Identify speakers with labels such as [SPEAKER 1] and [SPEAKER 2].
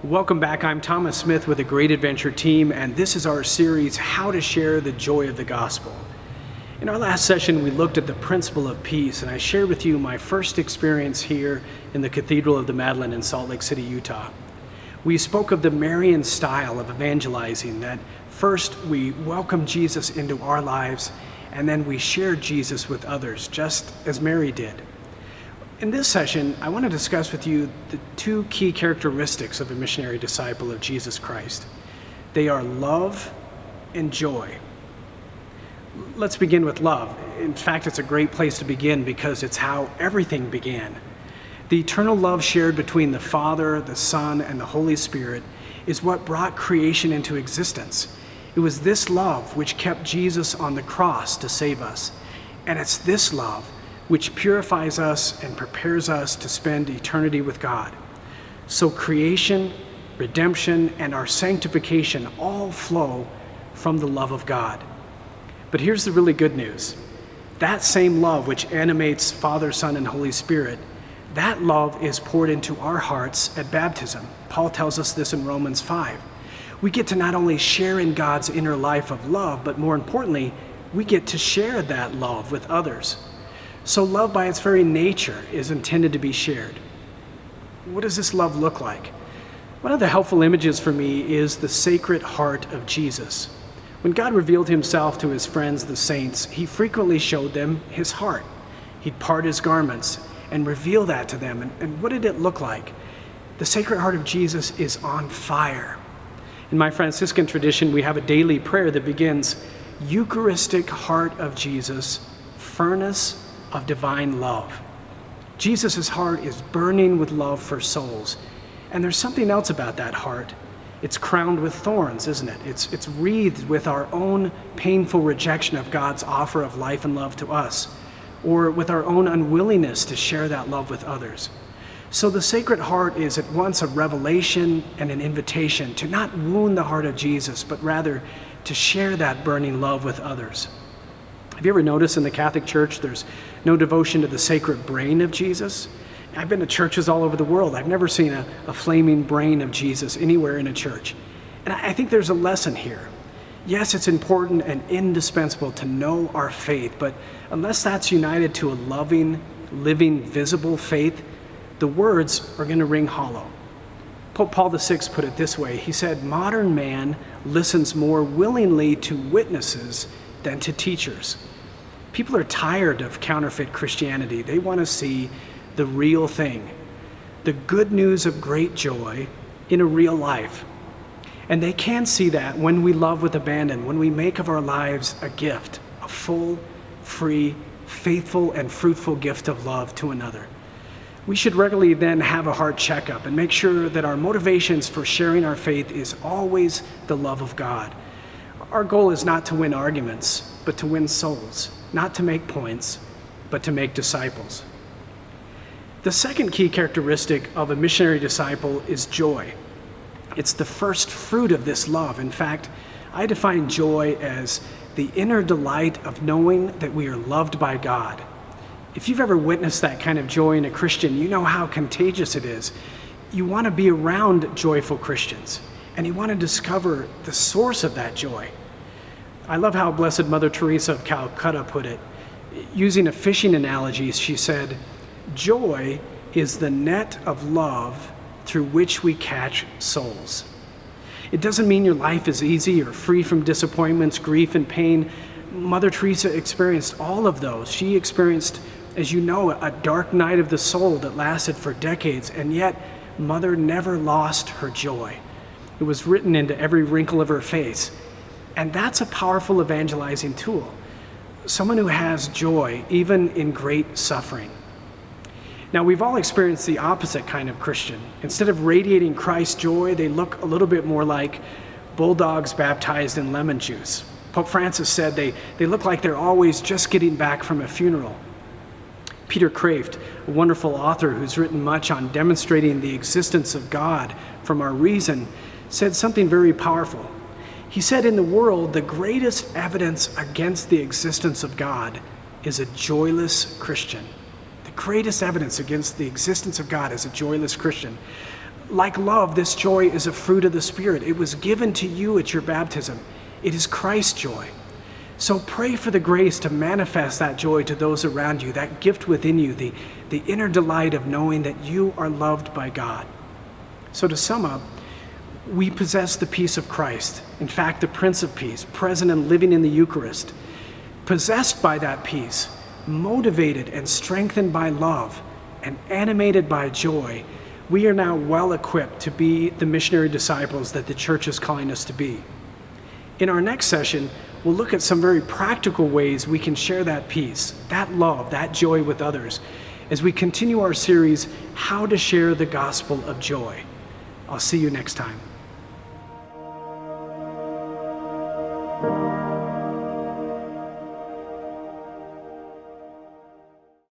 [SPEAKER 1] Welcome back. I'm Thomas Smith with the Great Adventure team, and this is our series, How to Share the Joy of the Gospel. In our last session, we looked at the principle of peace, and I shared with you my first experience here in the Cathedral of the Madeleine in Salt Lake City, Utah. We spoke of the Marian style of evangelizing, that first we welcome Jesus into our lives, and then we share Jesus with others, just as Mary did. In this session, I want to discuss with you the two key characteristics of a missionary disciple of Jesus Christ. They are love and joy. Let's begin with love. In fact, it's a great place to begin because it's how everything began. The eternal love shared between the Father, the Son, and the Holy Spirit is what brought creation into existence. It was this love which kept Jesus on the cross to save us. And it's this love which purifies us and prepares us to spend eternity with God. So creation, redemption, and our sanctification all flow from the love of God. But here's the really good news. That same love which animates Father, Son, and Holy Spirit, that love is poured into our hearts at baptism. Paul tells us this in Romans 5. We get to not only share in God's inner life of love, but more importantly, we get to share that love with others. So love by its very nature is intended to be shared. What does this love look like? One of the helpful images for me is the sacred heart of Jesus. When God revealed himself to his friends, the saints, he frequently showed them his heart. He'd part his garments and reveal that to them. And what did it look like? The sacred heart of Jesus is on fire. In my Franciscan tradition, we have a daily prayer that begins, Eucharistic heart of Jesus, furnace of divine love. Jesus' heart is burning with love for souls. And there's something else about that heart. It's crowned with thorns, isn't it? It's wreathed with our own painful rejection of God's offer of life and love to us, or with our own unwillingness to share that love with others. So the Sacred Heart is at once a revelation and an invitation to not wound the heart of Jesus, but rather to share that burning love with others. Have you ever noticed in the Catholic Church there's no devotion to the sacred brain of Jesus? I've been to churches all over the world. I've never seen a flaming brain of Jesus anywhere in a church. And I think there's a lesson here. Yes, it's important and indispensable to know our faith, but unless that's united to a loving, living, visible faith, the words are going to ring hollow. Pope Paul VI put it this way. He said, modern man listens more willingly to witnesses than to teachers. People are tired of counterfeit Christianity. They want to see the real thing, the good news of great joy in a real life. And they can see that when we love with abandon, when we make of our lives a gift, a full, free, faithful, and fruitful gift of love to another. We should regularly then have a heart checkup and make sure that our motivations for sharing our faith is always the love of God. Our goal is not to win arguments, but to win souls, not to make points, but to make disciples. The second key characteristic of a missionary disciple is joy. It's the first fruit of this love. In fact, I define joy as the inner delight of knowing that we are loved by God. If you've ever witnessed that kind of joy in a Christian, you know how contagious it is. You want to be around joyful Christians, and you want to discover the source of that joy. I love how Blessed Mother Teresa of Calcutta put it. Using a fishing analogy, she said, joy is the net of love through which we catch souls. It doesn't mean your life is easy or free from disappointments, grief, and pain. Mother Teresa experienced all of those. She experienced, as you know, a dark night of the soul that lasted for decades, and yet Mother never lost her joy. It was written into every wrinkle of her face. And that's a powerful evangelizing tool. Someone who has joy, even in great suffering. Now, we've all experienced the opposite kind of Christian. Instead of radiating Christ's joy, they look a little bit more like bulldogs baptized in lemon juice. Pope Francis said they look like they're always just getting back from a funeral. Peter Kraft, a wonderful author who's written much on demonstrating the existence of God from our reason, said something very powerful. He said, in the world, the greatest evidence against the existence of God is a joyless Christian. The the greatest evidence against the existence of God as a joyless Christian. Like love, this joy is a fruit of the Spirit. It was given to you at your baptism. It is Christ's joy. So pray for the grace to manifest that joy to those around you, that gift within you, the inner delight of knowing that you are loved by God. So to sum up, we possess the peace of Christ. In fact, the Prince of Peace, present and living in the Eucharist. Possessed by that peace, motivated and strengthened by love, and animated by joy, we are now well equipped to be the missionary disciples that the church is calling us to be. In our next session, we'll look at some very practical ways we can share that peace, that love, that joy with others, as we continue our series, How to Share the Gospel of Joy. I'll see you next time.